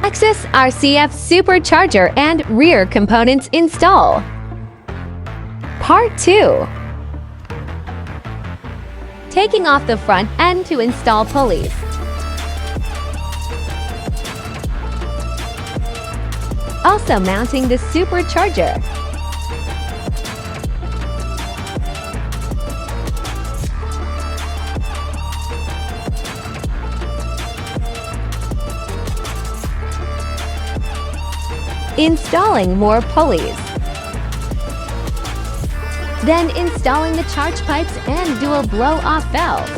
Access RCF supercharger and rear components install. Part 2. Taking off the front end to install pulleys. Also mounting the supercharger. Installing more pulleys. Then installing the charge pipes and dual blow-off valve.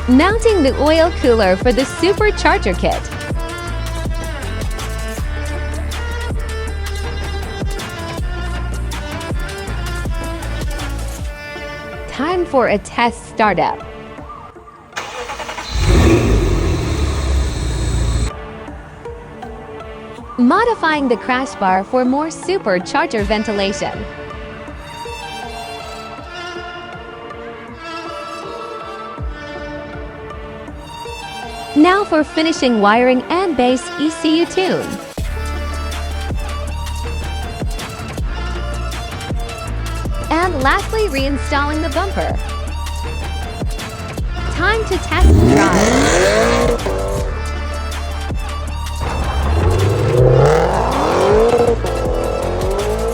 Mounting the oil cooler for the supercharger kit. Time for a test startup. Modifying the crash bar for more supercharger ventilation. Now for finishing wiring and base ECU tune. And lastly, reinstalling the bumper. Time to test drive.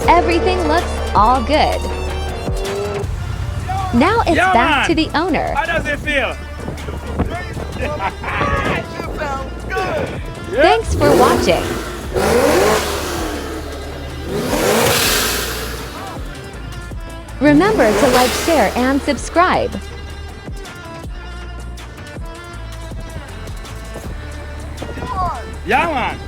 Everything looks all good. Now it's back to the owner. How does it feel? Thanks for watching. Remember to like, share, and subscribe. Yeah, man.